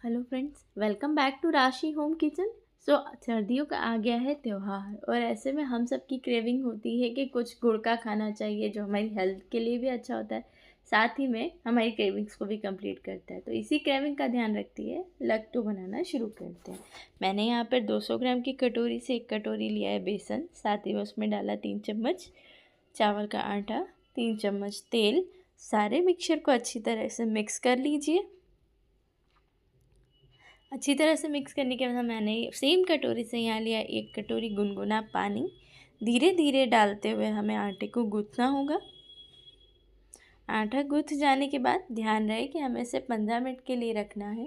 Hello friends, welcome back to Rashi home kitchen. सर्दियों का आ गया है त्यौहार और ऐसे में हम सब की क्रेविंग होती है कि कुछ गुड़ का खाना चाहिए जो हमारी हेल्थ के लिए भी अच्छा होता है, साथ ही में हमारी क्रेविंग्स को भी कंप्लीट करता है। तो इसी क्रेविंग का ध्यान रखती है लड्डू बनाना शुरू करते हैं। मैंने यहाँ पर 200 ग्राम की कटोरी से 1 कटोरी लिया है बेसन, साथ ही में उसमें डाला 3 चम्मच चावल का आटा, 3 चम्मच तेल। सारे मिक्सचर को अच्छी तरह से मिक्स कर लीजिए। अच्छी तरह से मिक्स करने के बाद मैंने सेम कटोरी से यहाँ लिया 1 कटोरी गुनगुना पानी। धीरे धीरे डालते हुए हमें आटे को गूँथना होगा। आटा गूँथ जाने के बाद ध्यान रहे कि हमें इसे 15 मिनट के लिए रखना है।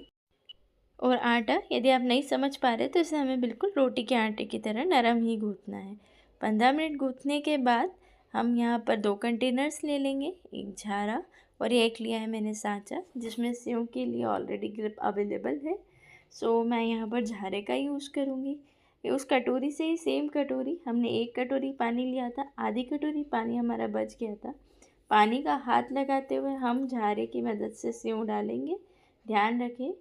और आटा यदि आप नहीं समझ पा रहे तो इसे हमें बिल्कुल रोटी के आटे की तरह नरम ही गूँथना है। 15 मिनट गूँथने के बाद हम यहाँ पर 2 कंटेनर्स ले लेंगे, एक झारा और एक लिया है मैंने सांचा जिसमें सेव के लिए ऑलरेडी ग्रिप अवेलेबल है। मैं यहाँ पर झारे का यूज़ करूँगी। उस कटोरी से ही सेम कटोरी हमने 1 कटोरी पानी लिया था, आधी कटोरी पानी हमारा बच गया था। पानी का हाथ लगाते हुए हम झारे की मदद से सेव डालेंगे। ध्यान रखें,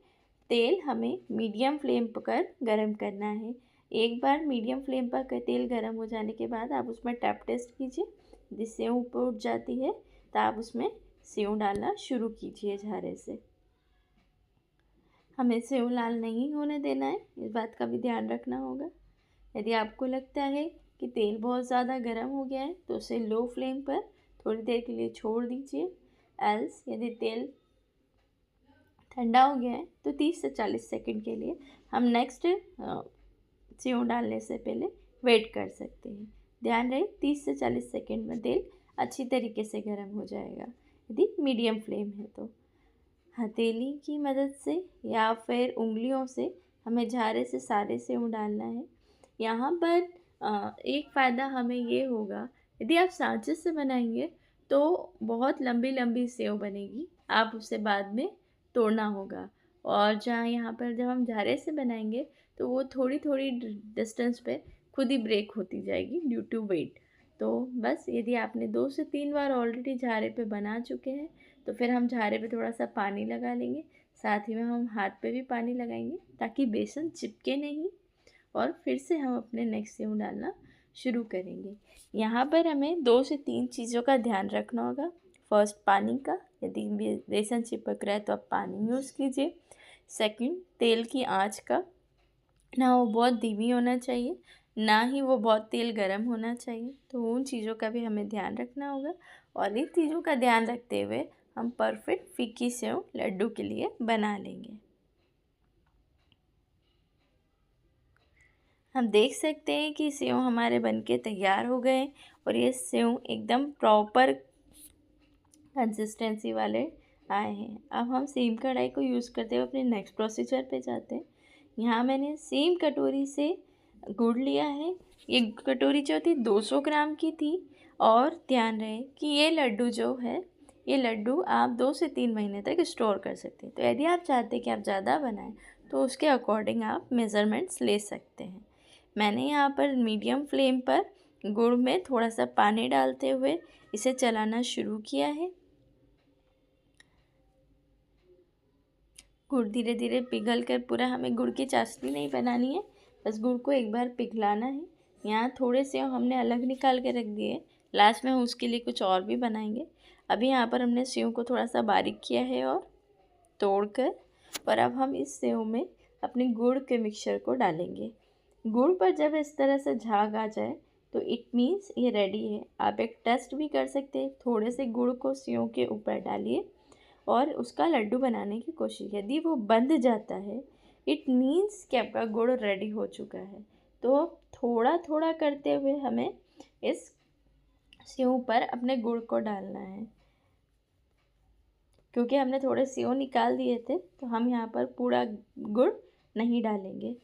तेल हमें मीडियम फ्लेम पर गरम करना है। एक बार मीडियम फ्लेम पर तेल गरम हो जाने के बाद आप उसमें टैप टेस्ट कीजिए। यदि सेव ऊपर उठ जाती है तो आप उसमें सेव डालना शुरू कीजिए झारे से। हमें सेव लाल नहीं होने देना है, इस बात का भी ध्यान रखना होगा। यदि आपको लगता है कि तेल बहुत ज़्यादा गर्म हो गया है तो उसे लो फ्लेम पर थोड़ी देर के लिए छोड़ दीजिए। एल्स यदि तेल ठंडा हो गया है तो 30 से 40 सेकंड के लिए हम नेक्स्ट सेव डालने से पहले वेट कर सकते हैं। ध्यान रहे 30 से 40 सेकंड में तेल अच्छी तरीके से गर्म हो जाएगा यदि मीडियम फ्लेम है तो। हथेली की मदद से या फिर उंगलियों से हमें झारे से सारे सेव डालना है। यहाँ पर एक फ़ायदा हमें ये होगा, यदि आप सांचे से बनाएंगे तो बहुत लंबी लंबी सेव बनेगी, आप उसे बाद में तोड़ना होगा। और जहाँ यहाँ पर जब हम झारे से बनाएंगे तो वो थोड़ी थोड़ी डिस्टेंस पे खुद ही ब्रेक होती जाएगी ड्यू टू वेट। तो बस यदि आपने 2 से 3 बार ऑलरेडी झारे पे बना चुके हैं तो फिर हम झारे पे थोड़ा सा पानी लगा लेंगे, साथ ही में हम हाथ पे भी पानी लगाएंगे ताकि बेसन चिपके नहीं। और फिर से हम अपने नेक्स्ट सेव डालना शुरू करेंगे। यहाँ पर हमें 2 से 3 चीज़ों का ध्यान रखना होगा। फर्स्ट, पानी का, यदि बेसन चिपक रहा है तो आप पानी यूज़ कीजिए। सेकंड, तेल की आंच का, ना वो बहुत धीमी होना चाहिए ना ही वो बहुत तेल गर्म होना चाहिए, तो उन चीज़ों का भी हमें ध्यान रखना होगा। और इन चीज़ों का ध्यान रखते हुए हम परफेक्ट फीकी सेव लड्डू के लिए बना लेंगे। हम देख सकते हैं कि सेव हमारे बनके तैयार हो गए और ये सेव एकदम प्रॉपर कंसिस्टेंसी वाले आए हैं। अब हम सेम कढ़ाई को यूज़ करते हुए अपने नेक्स्ट प्रोसीजर पे जाते हैं। यहाँ मैंने सेम कटोरी से गुड़ लिया है। ये कटोरी जो थी 200 ग्राम की थी। और ध्यान रहे कि ये लड्डू जो है, ये लड्डू आप 2 से 3 महीने तक स्टोर कर सकते हैं। तो यदि आप चाहते हैं कि आप ज़्यादा बनाएं तो उसके अकॉर्डिंग आप मेज़रमेंट्स ले सकते हैं। मैंने यहाँ पर मीडियम फ्लेम पर गुड़ में थोड़ा सा पानी डालते हुए इसे चलाना शुरू किया है। गुड़ धीरे धीरे पिघल कर पूरा, हमें गुड़ की चाशनी नहीं बनानी है, बस गुड़ को एक बार पिघलाना है। यहाँ थोड़े से हमने अलग निकाल के रख दिए, लास्ट में हम उसके लिए कुछ और भी बनाएंगे। अभी यहाँ पर हमने सेव को थोड़ा सा बारीक किया है और तोड़कर, और अब हम इस सेव में अपने गुड़ के मिक्सचर को डालेंगे। गुड़ पर जब इस तरह से झाग आ जाए तो इट मीन्स ये रेडी है। आप एक टेस्ट भी कर सकते हैं, थोड़े से गुड़ को सेव के ऊपर डालिए और उसका लड्डू बनाने की कोशिश। यदि वो बंध जाता है इट मीन्स कि आपका गुड़ रेडी हो चुका है। तो थोड़ा थोड़ा करते हुए हमें इस सेव पर अपने गुड़ को डालना है। क्योंकि हमने थोड़े सेव निकाल दिए थे तो हम यहाँ पर पूरा गुड़ नहीं डालेंगे।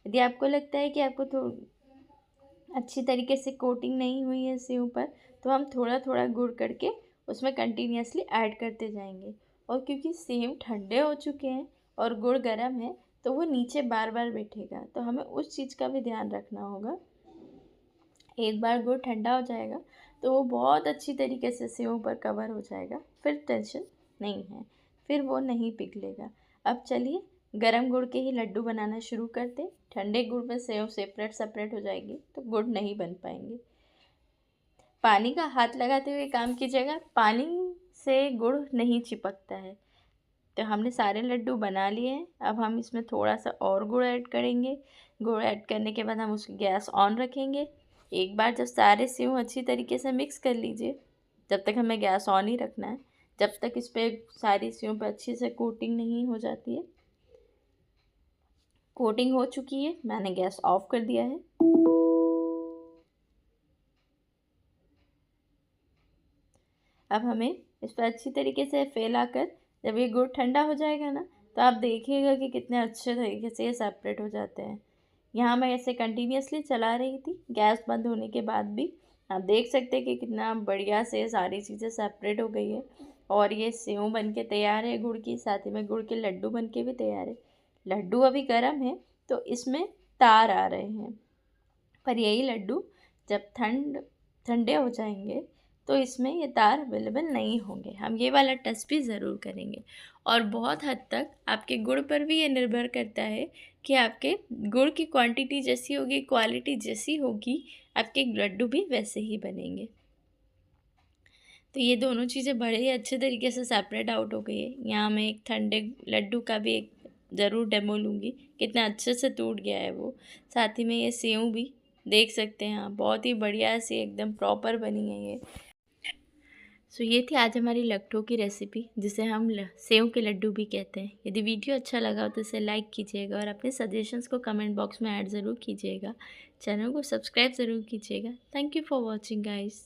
यदि आपको लगता है कि आपको अच्छी तरीके से कोटिंग नहीं हुई है सेव पर, तो हम थोड़ा थोड़ा गुड़ करके उसमें कंटिन्यूसली ऐड करते जाएंगे। और क्योंकि सेव ठंडे हो चुके हैं और गुड़ गर्म है तो वो नीचे बार बार बैठेगा, तो हमें उस चीज़ का भी ध्यान रखना होगा। एक बार गुड़ ठंडा हो जाएगा तो वो बहुत अच्छी तरीके से सेव पर कवर हो जाएगा, फिर टेंशन नहीं है, फिर वो नहीं पिघलेगा। अब चलिए गरम गुड़ के ही लड्डू बनाना शुरू करते। ठंडे गुड़ में सेव सेपरेट सेपरेट हो जाएगी तो गुड़ नहीं बन पाएंगे। पानी का हाथ लगाते हुए काम कीजिएगा, पानी से गुड़ नहीं चिपकता है। तो हमने सारे लड्डू बना लिए हैं। अब हम इसमें थोड़ा सा और गुड़ ऐड करेंगे। गुड़ ऐड करने के बाद हम उसकी गैस ऑन रखेंगे। एक बार जब सारे सेव अच्छी तरीके से मिक्स कर लीजिए, जब तक हमें गैस ऑन ही रखना है, जब तक इस पर सारी सेव पर अच्छी से कोटिंग नहीं हो जाती है। कोटिंग हो चुकी है, मैंने गैस ऑफ कर दिया है। अब हमें इस पर अच्छी तरीके से फैलाकर, जब ये गुड़ ठंडा हो जाएगा ना, तो आप देखिएगा कि कितने अच्छे तरीके से ये सेपरेट हो जाते हैं। यहाँ मैं ऐसे कंटिन्यूसली चला रही थी गैस बंद होने के बाद भी। आप देख सकते हैं कि कितना बढ़िया से सारी चीज़ें सेपरेट हो गई है और ये सेव बन के तैयार है गुड़ की, साथ ही में गुड़ के लड्डू बन के भी तैयार है। लड्डू अभी गर्म है तो इसमें तार आ रहे हैं, पर यही लड्डू जब ठंडे हो जाएंगे तो इसमें ये तार अवेलेबल नहीं होंगे। हम ये वाला टेस्ट भी ज़रूर करेंगे। और बहुत हद तक आपके गुड़ पर भी ये निर्भर करता है कि आपके गुड़ की क्वांटिटी जैसी होगी, क्वालिटी जैसी होगी, आपके लड्डू भी वैसे ही बनेंगे। तो ये दोनों चीज़ें बड़े ही अच्छे तरीके से सेपरेट आउट हो गई है। यहाँ मैं एक ठंडे लड्डू का भी एक ज़रूर डेमो लूँगी, कितना अच्छे से टूट गया है वो। साथ ही में ये सेव भी देख सकते हैं आप, बहुत ही बढ़िया सी एकदम प्रॉपर बनी है ये। सो ये थी आज हमारी लट्ठों की रेसिपी, जिसे हम सेव के लड्डू भी कहते हैं। यदि वीडियो अच्छा लगा हो तो इसे लाइक कीजिएगा और अपने सजेशंस को कमेंट बॉक्स में ऐड ज़रूर कीजिएगा। चैनल को सब्सक्राइब ज़रूर कीजिएगा। Thank you for watching guys.